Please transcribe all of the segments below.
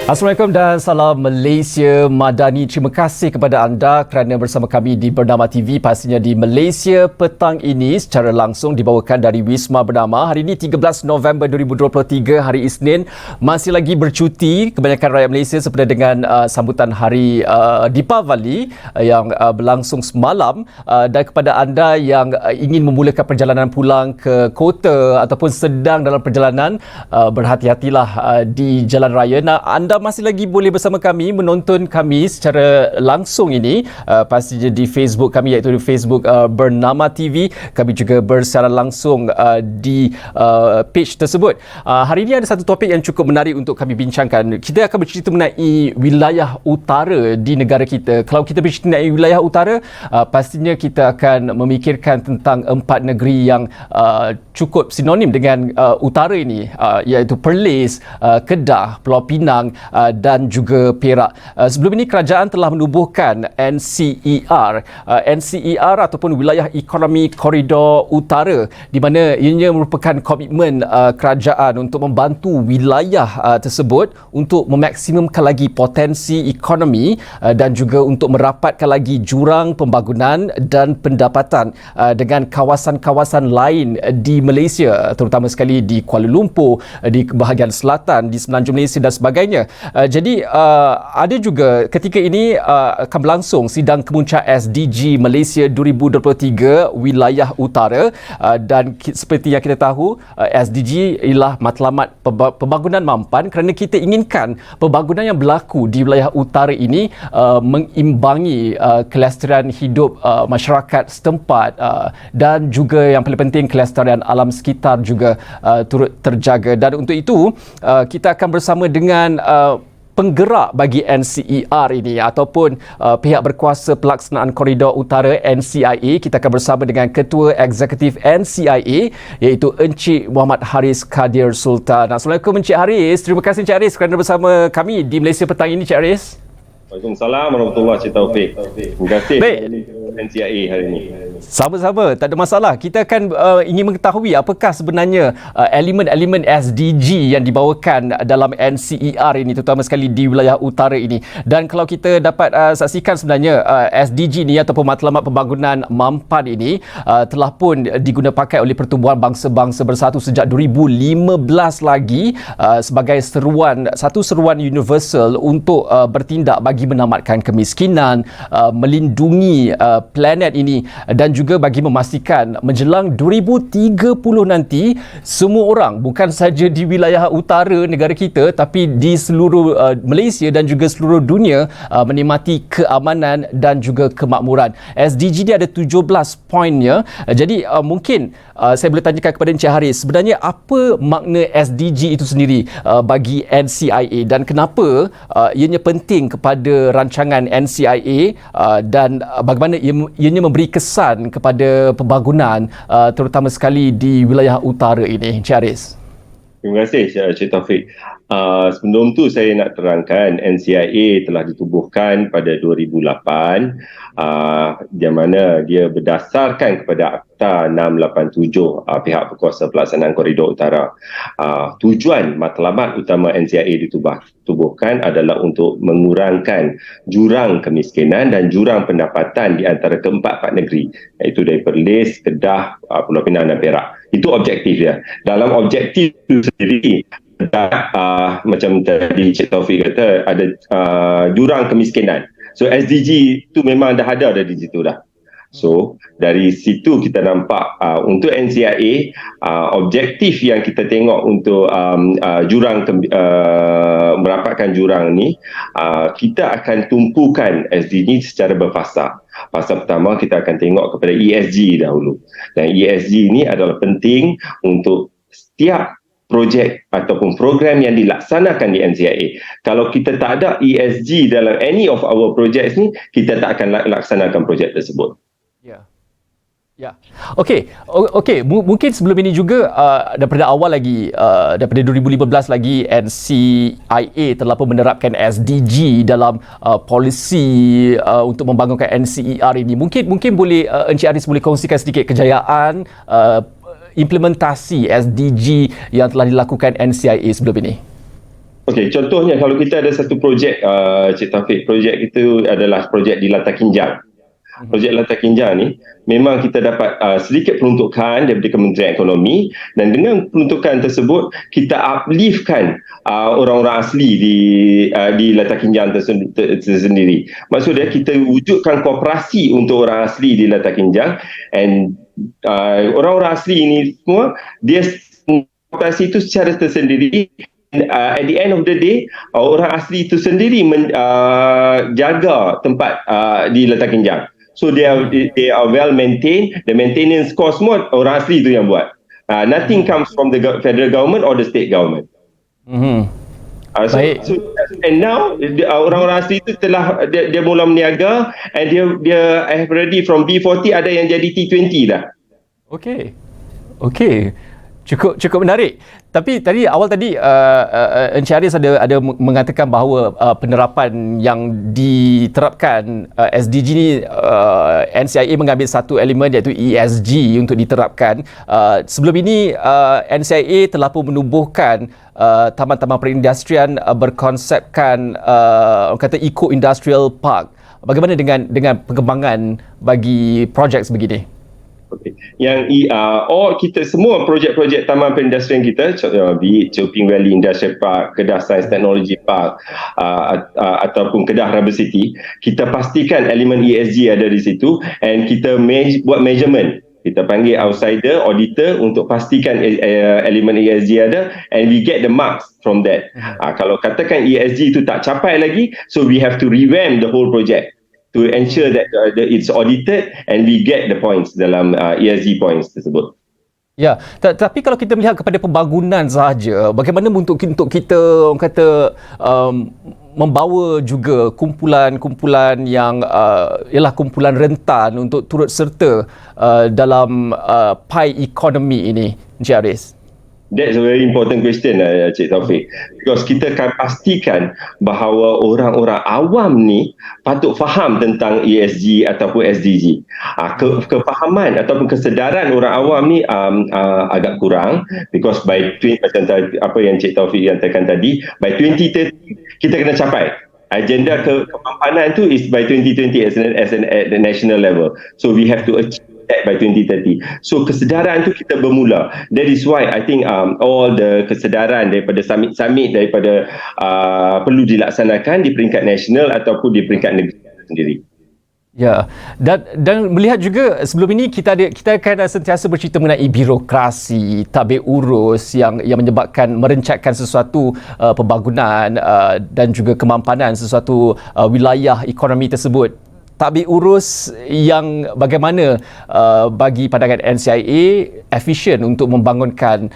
Assalamualaikum dan salam Malaysia Madani. Terima kasih kepada anda kerana bersama kami di Bernama TV, pastinya di Malaysia petang ini secara langsung dibawakan dari Wisma Bernama. Hari ini 13 November 2023, hari Isnin. Masih lagi bercuti kebanyakan rakyat Malaysia sempena dengan sambutan hari Deepavali yang berlangsung semalam. Dan kepada anda yang ingin memulakan perjalanan pulang ke kota ataupun sedang dalam perjalanan, berhati-hatilah di jalan raya. Anda masih lagi boleh bersama kami, menonton kami secara langsung ini pastinya di Facebook kami, iaitu di Facebook Bernama TV. Kami juga bersiaran langsung di page tersebut. Hari ini ada satu topik yang cukup menarik untuk kami bincangkan. Kita akan bercerita mengenai wilayah utara di negara kita. Kalau kita bercerita mengenai wilayah utara, pastinya kita akan memikirkan tentang empat negeri yang cukup sinonim dengan utara ini, iaitu Perlis, Kedah, Pulau Pinang dan juga Perak. Sebelum ini kerajaan telah menubuhkan NCER. NCER ataupun Wilayah Ekonomi Koridor Utara, di mana ianya merupakan komitmen kerajaan untuk membantu wilayah tersebut untuk memaksimumkan lagi potensi ekonomi dan juga untuk merapatkan lagi jurang pembangunan dan pendapatan dengan kawasan-kawasan lain di Malaysia, terutama sekali di Kuala Lumpur, di bahagian selatan, di Semenanjung Malaysia dan sebagainya. Jadi ada juga ketika ini akan berlangsung sidang kemuncak SDG Malaysia 2023 wilayah utara, dan seperti yang kita tahu, SDG ialah matlamat pembangunan mampan, kerana kita inginkan pembangunan yang berlaku di wilayah utara ini mengimbangi kelestarian hidup masyarakat setempat, dan juga yang paling penting kelestarian alam sekitar juga turut terjaga. Dan untuk itu kita akan bersama dengan penggerak bagi NCER ini ataupun pihak berkuasa pelaksanaan koridor utara NCIA. Kita akan bersama dengan Ketua Eksekutif NCIA, iaitu Encik Muhammad Haris Kadir Sultan. Assalamualaikum Encik Haris. Terima kasih Encik Haris kerana bersama kami di Malaysia petang ini Encik Haris. Waalaikumsalam warahmatullahi wabarakatuh. Terima kasih NCIA hari ini. Sama-sama, tak ada masalah. Kita akan ingin mengetahui apakah sebenarnya elemen-elemen SDG yang dibawakan dalam NCER ini, terutama sekali di wilayah utara ini. Dan kalau kita dapat saksikan sebenarnya SDG ini ataupun matlamat pembangunan mampan ini telah pun diguna pakai oleh Pertubuhan Bangsa-Bangsa Bersatu sejak 2015 lagi sebagai satu seruan universal untuk bertindak bagi menamatkan kemiskinan, melindungi planet ini, dan juga bagi memastikan menjelang 2030 nanti semua orang, bukan saja di wilayah utara negara kita tapi di seluruh Malaysia dan juga seluruh dunia, menikmati keamanan dan juga kemakmuran. SDG dia ada 17 poinnya. Jadi mungkin saya boleh tanyakan kepada Encik Haris, sebenarnya apa makna SDG itu sendiri bagi NCIA, dan kenapa ianya penting kepada rancangan NCIA, dan bagaimana ianya memberi kesan kepada pembangunan terutama sekali di wilayah utara ini, Encik Haris? Terima kasih Cik Taufik. Sebelum tu saya nak terangkan NCIA telah ditubuhkan pada 2008, di mana dia berdasarkan kepada Akta 687 pihak berkuasa pelaksanaan koridor utara. Tujuan matlamat utama NCIA ditubuhkan adalah untuk mengurangkan jurang kemiskinan dan jurang pendapatan di antara keempat negeri, iaitu dari Perlis, Kedah, Pulau Pinang dan Perak. Itu objektif dia. Dalam objektif itu sendiri, macam tadi Cik Taufik kata, ada jurang kemiskinan. So SDG itu memang dah ada di situ dah. So dari situ kita nampak untuk NCIA, objektif yang kita tengok untuk merapatkan jurang ni, kita akan tumpukan SDG secara berfasa. Fasa pertama kita akan tengok kepada ESG dahulu. Dan ESG ini adalah penting untuk setiap projek ataupun program yang dilaksanakan di NCIA. Kalau kita tak ada ESG dalam any of our projects ni, kita tak akan laksanakan projek tersebut. Ya. Okey, mungkin sebelum ini juga daripada awal lagi, daripada 2015 lagi, NCIA telah pun menerapkan SDG dalam polisi untuk membangunkan NCER ini. Mungkin boleh Encik Haris boleh kongsikan sedikit kejayaan implementasi SDG yang telah dilakukan NCIA sebelum ini. Okey, contohnya kalau kita ada satu projek, Cik Taufik, projek itu adalah projek di Latar Kinjang. Projek Latar Kinjang ni memang kita dapat sedikit peruntukan daripada Kementerian Ekonomi, dan dengan peruntukan tersebut kita upliftkan orang-orang asli di Latar Kinjang tersendiri. Maksudnya kita wujudkan koperasi untuk orang asli di Latar Kinjang, and orang-orang asli ini semua dia koperasi itu secara tersendiri. At the end of the day, orang asli itu sendiri jaga tempat di Latar Kinjang. So they are well maintained. The maintenance cost semua orang asli itu yang buat. Nothing comes from the federal government or the state government. Baik. And now orang-orang asli itu telah dia mula meniaga, and dia have ready from B40, ada yang jadi T20 dah. Okey. Cukup menarik. Tapi awal tadi Encik Haris ada mengatakan bahawa penerapan yang diterapkan SDG ni, NCIA mengambil satu elemen iaitu ESG untuk diterapkan. Sebelum ini NCIA telah pun menubuhkan taman-taman perindustrian berkonsepkan kata Eco Industrial Park. Bagaimana dengan pengembangan bagi projek sebegini? Okay. Yang kita semua projek-projek taman perindustrian kita, be it Choping Valley Industrial Park, Kedah Science Technology Park, ataupun Kedah Rubber City, kita pastikan elemen ESG ada di situ, and kita buat measurement. Kita panggil outsider, auditor untuk pastikan elemen ESG ada, and we get the marks from that. Kalau katakan ESG itu tak capai lagi, so we have to revamp the whole project to ensure that it's audited and we get the points dalam ESG points tersebut. Ya, tapi kalau kita melihat kepada pembangunan sahaja, bagaimana untuk kita orang kata membawa juga kumpulan-kumpulan yang ialah kumpulan rentan untuk turut serta dalam pie ekonomi ini, Encik Haris? That's a very important question, Cik Taufik. Because kita akan pastikan bahawa orang-orang awam ni patut faham tentang ESG ataupun SDG. Kefahaman ataupun kesedaran orang awam ni agak kurang, because macam apa yang Cik Taufik katakan tadi, by 2030 kita kena capai. Agenda kemampanan tu is by 2020 at the national level. So we have to achieve that by 2030. So kesedaran tu kita bermula. That is why I think all the kesedaran daripada summit daripada perlu dilaksanakan di peringkat nasional ataupun di peringkat negeri sendiri. Ya, dan melihat juga sebelum ini kita akan sentiasa bercerita mengenai birokrasi, tabir urus yang menyebabkan merencatkan sesuatu pembangunan dan juga kemampanan sesuatu wilayah ekonomi tersebut. Tabir urus yang bagaimana bagi pandangan NCIA efisien untuk membangunkan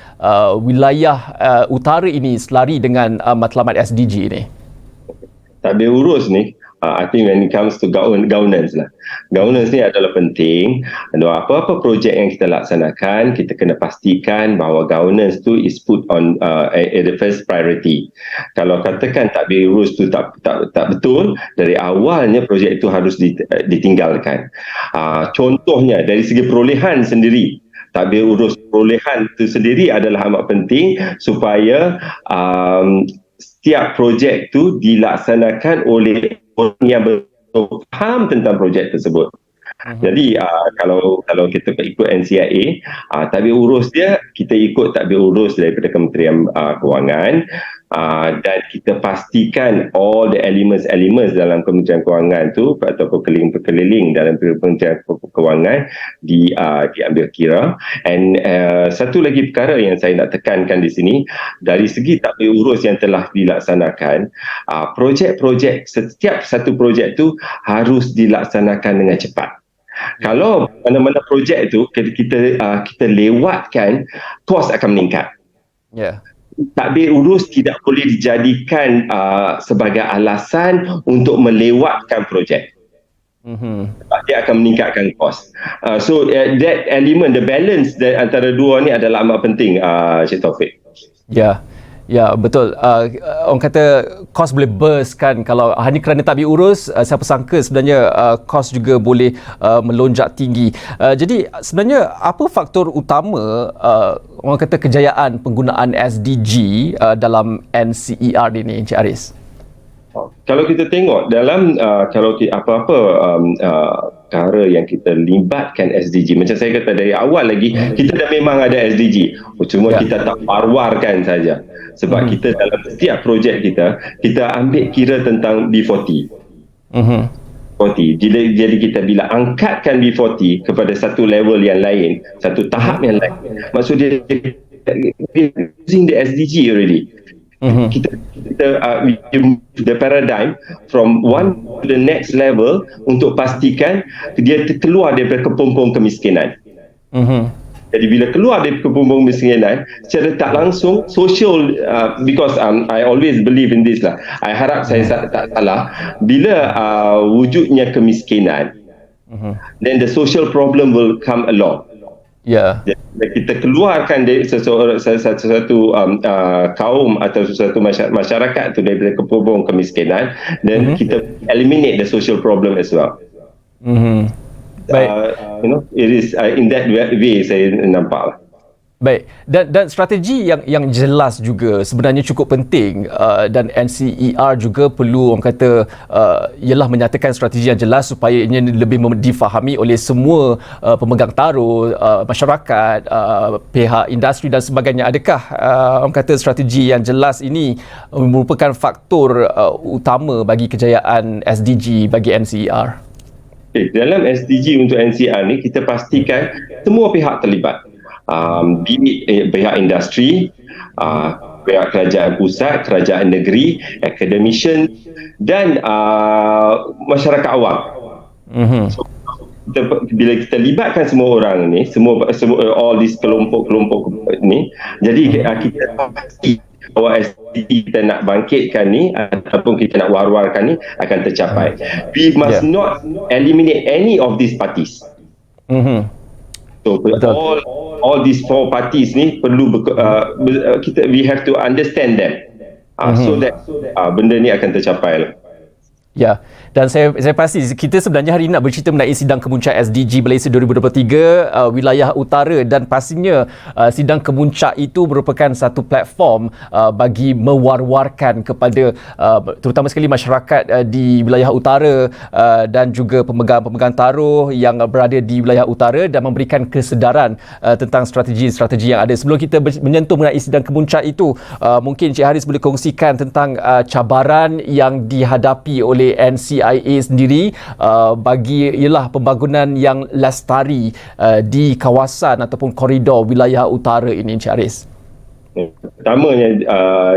wilayah utara ini selari dengan matlamat SDG ini? Tabir urus ni, I think when it comes to governance lah. Governance ni adalah penting. Apa-apa projek yang kita laksanakan, kita kena pastikan bahawa governance tu is put on the first priority. Kalau katakan takbir urus tu tak betul, dari awalnya projek itu harus ditinggalkan. Contohnya dari segi perolehan sendiri, takbir urus perolehan itu sendiri adalah amat penting supaya setiap projek tu dilaksanakan oleh orang yang faham tentang projek tersebut. Jadi kalau kita ikut NCIA, takbir urus dia, kita ikut takbir urus daripada Kementerian Kewangan, dan kita pastikan all the elements dalam Kementerian Kewangan tu atau keliling dalam Kementerian Kewangan diambil kira. And satu lagi perkara yang saya nak tekankan di sini, dari segi takbir urus yang telah dilaksanakan, setiap satu projek tu harus dilaksanakan dengan cepat. Kalau mana-mana projek itu kita lewatkan, kos akan meningkat. Ya. Takbir urus tidak boleh dijadikan sebagai alasan untuk melewatkan projek. Sebab dia akan meningkatkan kos. So that element, the balance antara dua ni adalah amat penting, Cik Taufik. Ya. Ya, betul. Orang kata kos boleh burst kan, kalau hanya kerana tak diurus, siapa sangka sebenarnya kos juga boleh melonjak tinggi. Jadi sebenarnya apa faktor utama orang kata kejayaan penggunaan SDG dalam NCER ini, Encik Aris? Kalau kita tengok dalam kalau apa-apa perkara yang kita libatkan SDG, macam saya kata dari awal lagi, kita dah memang ada SDG, cuma kita tak war-warkan saja. Sebab kita dalam setiap projek kita ambil kira tentang B40. 40. Jadi kita bila angkatkan B40 kepada satu level yang lain, satu tahap yang lain, maksud dia using the SDG already. Kita the paradigm from one to the next level untuk pastikan dia keluar daripada kepompong kemiskinan. Jadi bila keluar dari kepompong kemiskinan, secara tak langsung social, because I always believe in this lah. I harap saya tak salah. Bila wujudnya kemiskinan, then the social problem will come along. Ya. Kita keluarkan dari sesuatu kaum atau sesuatu masyarakat tu daripada kepompong kemiskinan, dan kita eliminate the social problem as well. Baik. It is in that way saya nampak lah. Baik, dan strategi yang jelas juga sebenarnya cukup penting, dan NCER juga perlu orang kata ialah menyatakan strategi yang jelas supaya ini lebih difahami oleh semua pemegang taruh, masyarakat, pihak industri dan sebagainya. Adakah orang kata strategi yang jelas ini merupakan faktor utama bagi kejayaan SDG bagi NCER? Dalam SDG untuk NCR ni kita pastikan semua pihak terlibat, pihak industri, pihak kerajaan pusat, kerajaan negeri, academician dan masyarakat awam. So, bila kita libatkan semua orang ni, semua all these kelompok-kelompok ni, jadi kita pasti bahawa SDG kita nak bangkitkan ni ataupun kita nak war-warkan ni akan tercapai. We must not eliminate any of these parties. So all these four parties ni perlu we have to understand them, so that benda ni akan tercapai lah. Ya, dan saya pasti kita sebenarnya hari ini nak bercerita mengenai sidang kemuncak SDG Malaysia 2023 wilayah utara, dan pastinya sidang kemuncak itu merupakan satu platform bagi mewar-warkan kepada terutama sekali masyarakat di wilayah utara dan juga pemegang-pemegang taruh yang berada di wilayah utara, dan memberikan kesedaran tentang strategi-strategi yang ada. Sebelum kita menyentuh mengenai sidang kemuncak itu, mungkin Encik Haris boleh kongsikan tentang cabaran yang dihadapi oleh NCIA sendiri bagi ialah pembangunan yang lestari di kawasan ataupun koridor wilayah utara ini, Encik Haris. Pertamanya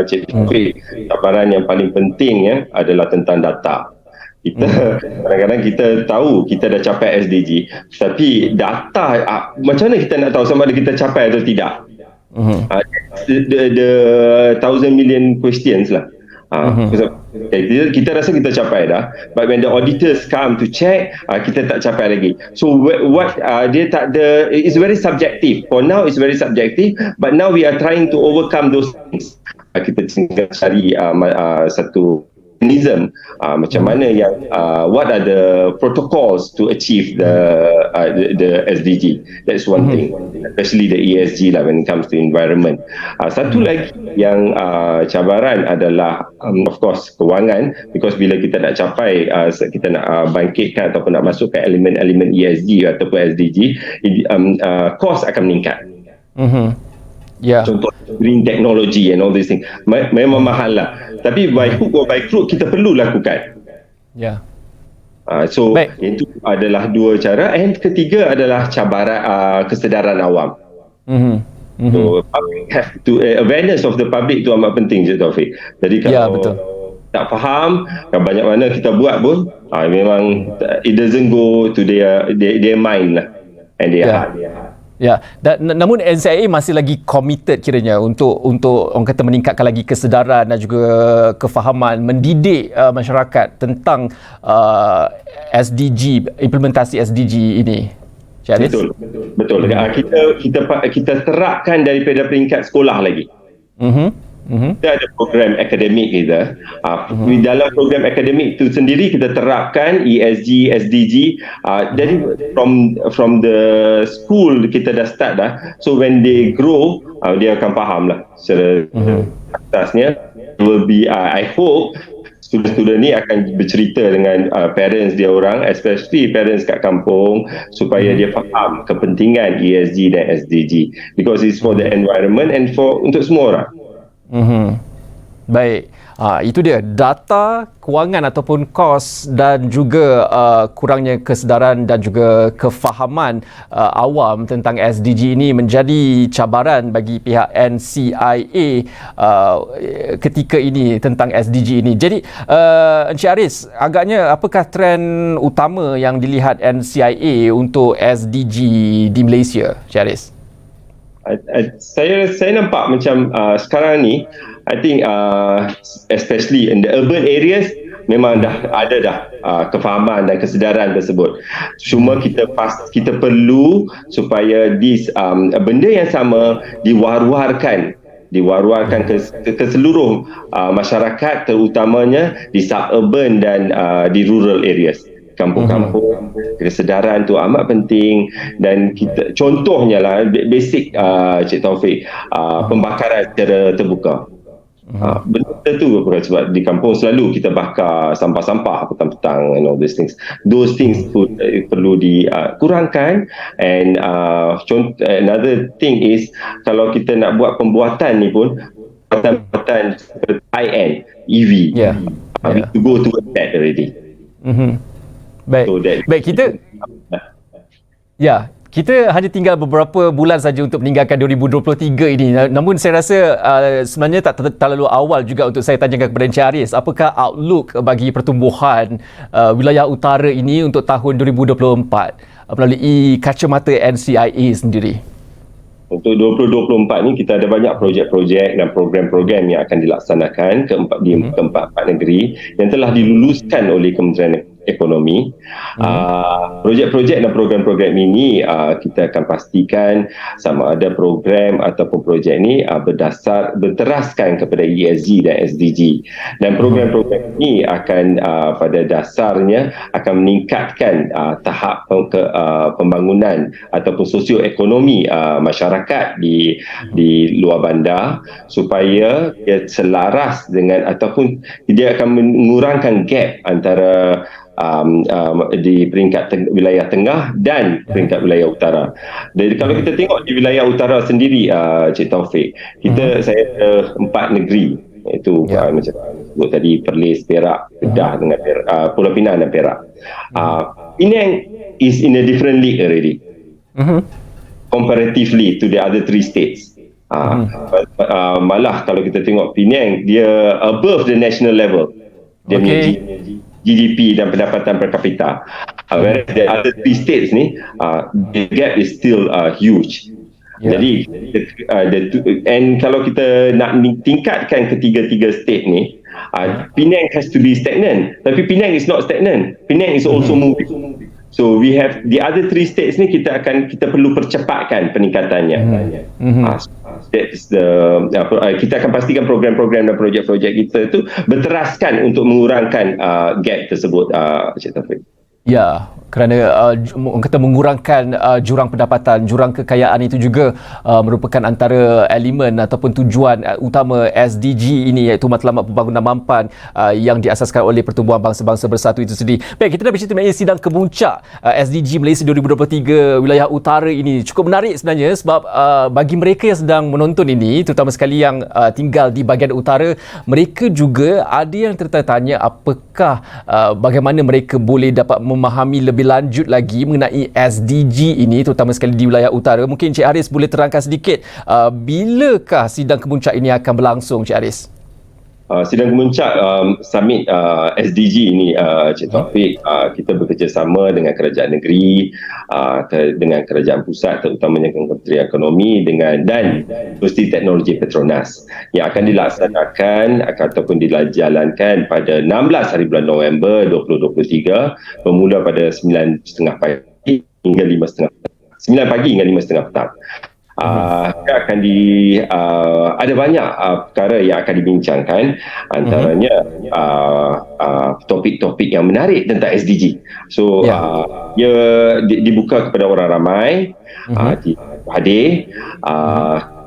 Cik Taufik, cabaran yang paling penting adalah tentang data. Kadang-kadang kita tahu kita dah capai SDG, tapi data macam mana kita nak tahu sama ada kita capai atau tidak? The 1,000 million questions lah. Kita rasa kita capai dah, but when the auditors come to check, kita tak capai lagi. So what dia tak ada, it's very subjective. For now it's very subjective, but now we are trying to overcome those things. Kita tinggal cari satu mechanism, macam mana yang what are the protocols to achieve the SDG. That's one thing, especially the ESG lah when it comes to environment. Satu lagi yang cabaran adalah of course kewangan, because bila kita nak capai kita nak bangkitkan ataupun nak masukkan elemen-elemen ESG ataupun SDG, cost akan meningkat. Contoh green technology and all these things memang mahal lah, tapi by hook or by crook kita perlu lakukan. So itu adalah dua cara, and ketiga adalah cabaran kesedaran awam. So have to awareness of the public tu amat penting, Cik Taufik. Jadi kalau tak faham, banyak mana kita buat pun memang it doesn't go to their mind lah, and their heart. Ya, dan namun NCIA masih lagi committed kiranya untuk orang kata meningkatkan lagi kesedaran dan juga kefahaman, mendidik masyarakat tentang SDG, implementasi SDG ini. Betul. Kita terapkan daripada peringkat sekolah lagi. Kita ada program akademik kita. Di dalam program akademik itu sendiri kita terapkan ESG, SDG. Jadi from the school kita dah start dah. So when they grow, dia akan faham lah secara atasnya. Will be, I hope student-student ni akan bercerita dengan parents dia orang, especially parents kat kampung, supaya dia faham kepentingan ESG dan SDG, because it's for the environment and untuk semua orang. Baik, itu dia data kewangan ataupun kos dan juga kurangnya kesedaran dan juga kefahaman awam tentang SDG ini menjadi cabaran bagi pihak NCIA ketika ini tentang SDG ini. Jadi Encik Aris, agaknya apakah trend utama yang dilihat NCIA untuk SDG di Malaysia, Encik Aris? Saya nampak macam sekarang ni, I think especially in the urban areas, memang dah ada kefahaman dan kesedaran tersebut. Cuma kita perlu supaya benda yang sama diwar-warkan ke seluruh masyarakat, terutamanya di suburban dan di rural areas. Kampung-kampung, kesedaran tu amat penting. Dan kita, contohnya lah, basic Cik Taufik, pembakaran secara terbuka. Benda tu sebab di kampung selalu kita bakar sampah-sampah petang-petang and all these things. Those things pun perlu dikurangkan. And another thing is, kalau kita nak buat pembuatan ni pun, pembuatan high-end EV, we to go to that already. Baik. So baik, kita hanya tinggal beberapa bulan saja untuk meninggalkan 2023 ini. Namun saya rasa sebenarnya tak terlalu awal juga untuk saya tanyakan kepada Encik Aris, apakah outlook bagi pertumbuhan wilayah utara ini untuk tahun 2024 melalui kacamata NCIA sendiri? Untuk 2024 ni kita ada banyak projek-projek dan program-program yang akan dilaksanakan di keempat negeri yang telah diluluskan oleh Kementerian Ekonomi. Projek-projek dan program-program ini kita akan pastikan sama ada program ataupun projek ini berteraskan kepada ESG dan SDG. Dan program-program ini akan pada dasarnya akan meningkatkan tahap pembangunan ataupun sosioekonomi masyarakat di luar bandar, supaya dia selaras dengan ataupun dia akan mengurangkan gap antara di peringkat wilayah tengah dan peringkat wilayah utara. Jadi kalau kita tengok di wilayah utara sendiri, Cik Taufik, saya ada 4 negeri, iaitu macam sebut tadi, Perlis, Perak, Kedah dengan Pulau Pinang dan Perak. Penang is in a different league already, comparatively to the other 3 states. Malah kalau kita tengok Penang, dia above the national level. Dia punya GDP dan pendapatan per kapita. Whereas the other 3 states ni, the gap is still huge. Jadi and kalau kita nak tingkatkan ketiga-tiga state ni, Penang has to be stagnant. Tapi Penang is not stagnant. Penang is also moving. So we have the other 3 states ni, kita perlu percepatkan peningkatannya. That is kita akan pastikan program-program dan projek-projek kita itu berteraskan untuk mengurangkan gap tersebut, Cik Taufik. Ya, kerana kata mengurangkan jurang pendapatan, jurang kekayaan itu juga merupakan antara elemen ataupun tujuan utama SDG ini, iaitu Matlamat Pembangunan Mampan yang diasaskan oleh Pertubuhan Bangsa-Bangsa Bersatu itu sendiri. Baik, kita dah bercerita mengenai sidang kemuncak SDG Malaysia 2023 wilayah utara ini. Cukup menarik sebenarnya sebab bagi mereka yang sedang menonton ini, terutama sekali yang tinggal di bahagian utara, mereka juga ada yang tertanya apakah bagaimana mereka boleh dapat memahami lebih lanjut lagi mengenai SDG ini, terutama sekali di wilayah utara. Mungkin Encik Aris boleh terangkan sedikit bilakah sidang kemuncak ini akan berlangsung, Encik Aris? Sidang kemuncak summit SDG ini, Cik Taufik, kita bekerjasama dengan kerajaan negeri, dengan kerajaan pusat, terutamanya Kementerian Ekonomi dan Universiti Teknologi Petronas, yang akan dilaksanakan ataupun dijalankan pada 16 hari bulan November 2023, bermula pada 9.30 pagi hingga 5.30 petang. akan ada banyak perkara yang akan dibincangkan, antaranya topik-topik yang menarik tentang SDG. So ia dibuka kepada orang ramai, hadir.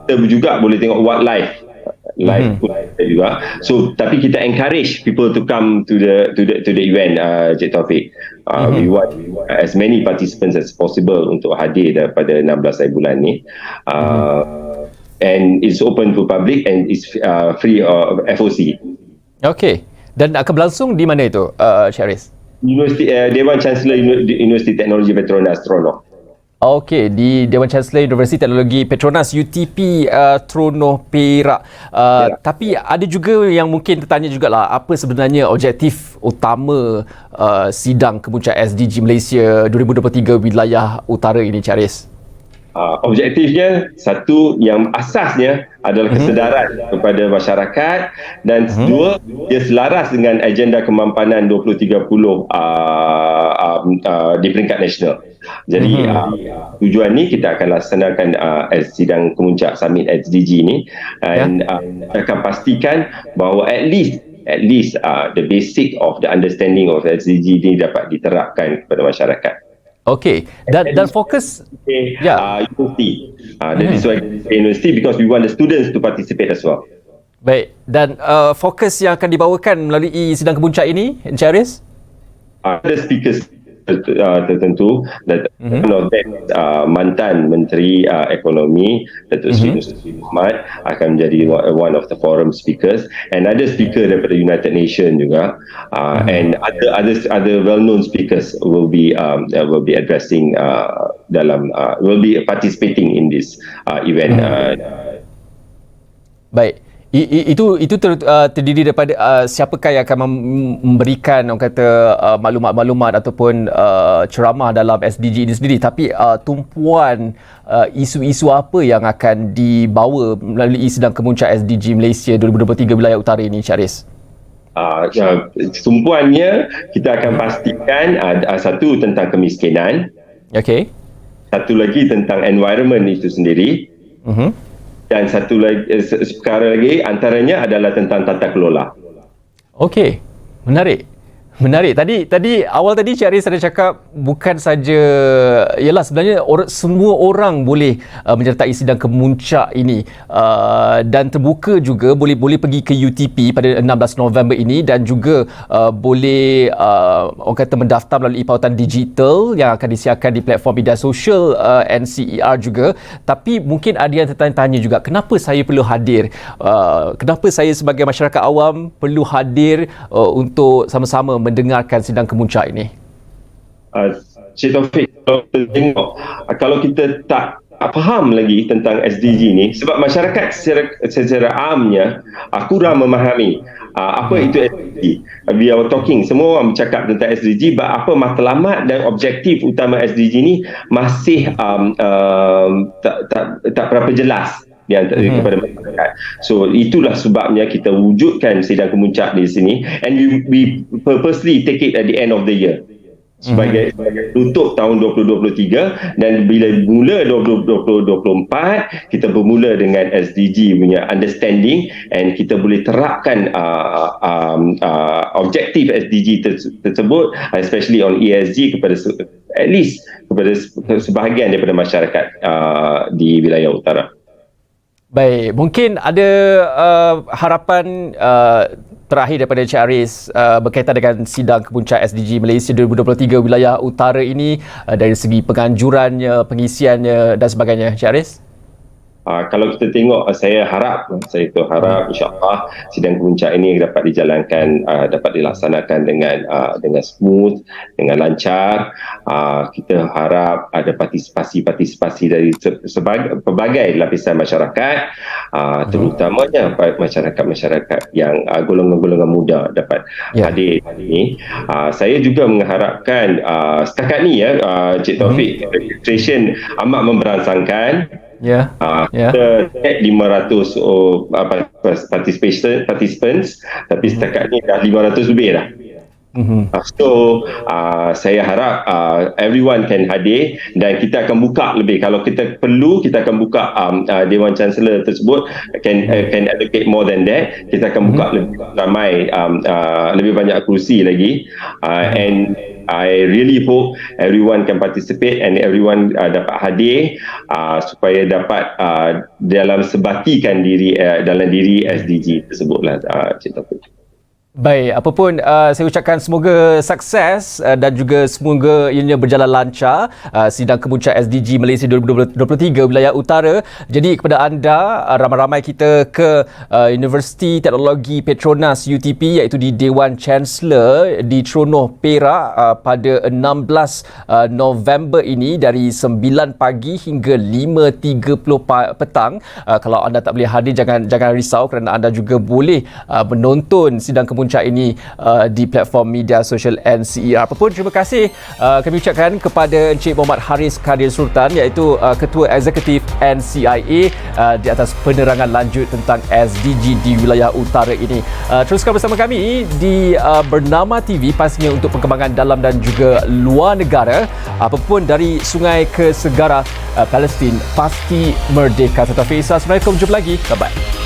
Kita juga boleh tengok wildlife live juga. So tapi kita encourage people to come to the event, Cik Taufik. We want as many participants as possible untuk hadir pada 16 hari bulan ni. And it's open to public and it's free of FOC. Okey. Dan akan berlangsung di mana itu, Syaris? Universiti Dewan Chancellor Universiti Teknologi Petronas Tronoh. Okey, di Dewan Chancellor Universiti Teknologi Petronas UTP Tronoh Perak. Tapi ada juga yang mungkin tertanya jugalah, apa sebenarnya objektif utama sidang kemuncak SDG Malaysia 2023 wilayah utara ini, Charis? Objektifnya, satu yang asasnya adalah kesedaran kepada masyarakat, dan dua, dia selaras dengan agenda kemampanan 2030 di peringkat nasional. Jadi tujuan ni kita akan laksanakan sidang kemuncak Summit SDG ni, dan kita akan pastikan bahawa at least the basic of the understanding of SDG ni dapat diterapkan kepada masyarakat. Okey, dan fokus universiti. That is why university, because we want the students to participate as well. Baik, dan fokus yang akan dibawakan melalui sidang kemuncak ini, Encik Haris? Ada speakers tertentu, dan one of them mantan Menteri Ekonomi Datuk Seri Nusri Mohamad akan menjadi one of the forum speakers, and ada speaker daripada United Nations juga, and other well-known speakers will be addressing will be participating in this event. Baik. Itu terdiri daripada siapakah yang akan memberikan orang kata maklumat-maklumat ataupun ceramah dalam SDG ini sendiri, tapi tumpuan isu-isu apa yang akan dibawa melalui sidang kemuncak SDG Malaysia 2023 wilayah utara ini, Syaris? Tumpuannya kita akan pastikan satu tentang kemiskinan, satu lagi tentang environment itu sendiri, dan satu lagi perkara lagi antaranya adalah tentang tata kelola. Okey, menarik. Tadi awal tadi Cik Haris ada cakap bukan saja, ialah sebenarnya semua orang boleh menyertai sidang kemuncak ini, dan terbuka juga, boleh pergi ke UTP pada 16 November ini, dan juga boleh orang kata mendaftar melalui pautan digital yang akan disiarkan di platform media sosial NCER juga. Tapi mungkin ada yang tertanya-tanya juga, kenapa saya perlu hadir? Kenapa saya sebagai masyarakat awam perlu hadir untuk sama-sama mendengarkan sidang kemuncak ini? Cik Taufik, kalau kita tak faham lagi tentang SDG ni, sebab masyarakat secara amnya kurang memahami apa itu SDG. We are talking, semua orang bercakap tentang SDG, apa matlamat dan objektif utama SDG ni masih tak berapa jelas kepada masyarakat. So itulah sebabnya kita wujudkan sidang kemuncak di sini, and we purposely take it at the end of the year sebagai tutup tahun 2023, dan bila mula 2024 kita bermula dengan SDG punya understanding, and kita boleh terapkan objektif SDG tersebut, especially on ESG, kepada at least kepada sebahagian daripada masyarakat di wilayah utara. Baik, mungkin ada harapan terakhir daripada Encik Haris berkaitan dengan sidang kemuncak SDG Malaysia 2023 wilayah utara ini, dari segi penganjurannya, pengisiannya dan sebagainya, Encik Haris? Kalau kita tengok, saya harap insya-Allah sidang kemuncak ini dapat dijalankan, dapat dilaksanakan dengan smooth, dengan lancar. Kita harap ada partisipasi dari pelbagai lapisan masyarakat, terutamanya masyarakat yang golongan-golongan muda dapat hadir ini. Saya juga mengharapkan setakat ni Cik Taufik, registration amat memberangsangkan. Kita 500 participants, tapi setakat ni dah 500 lebih dah. Saya harap everyone can hadir dan kita akan buka lebih. Kalau kita perlu, kita akan buka Dewan Chancellor tersebut can allocate more than that. Kita akan buka lebih ramai, lebih banyak kursi lagi, and I really hope everyone can participate and everyone dapat hadir supaya dapat dalam sebatikan diri dalam diri SDG tersebutlah, Cik Taufik. Baik, apapun saya ucapkan semoga sukses dan juga semoga ianya berjalan lancar sidang kemuncak SDG Malaysia 2023 wilayah utara. Jadi kepada anda, ramai-ramai kita ke Universiti Teknologi Petronas UTP iaitu di Dewan Chancellor di Terengganu Perak pada 16 November ini dari 9 pagi hingga 5.30 petang. Kalau anda tak boleh hadir, jangan risau kerana anda juga boleh menonton sidang kemuncak ini di platform media sosial NCER. Apapun, terima kasih kami ucapkan kepada Encik Muhammad Haris Kadir Sultan iaitu Ketua Eksekutif NCIA di atas penerangan lanjut tentang SDG di wilayah utara ini. Teruskan bersama kami di Bernama TV pastinya untuk perkembangan dalam dan juga luar negara. Apapun dari sungai ke segara, Palestin pasti merdeka. Saya Taufik Isa. Assalamualaikum. Jumpa lagi. Bye-bye.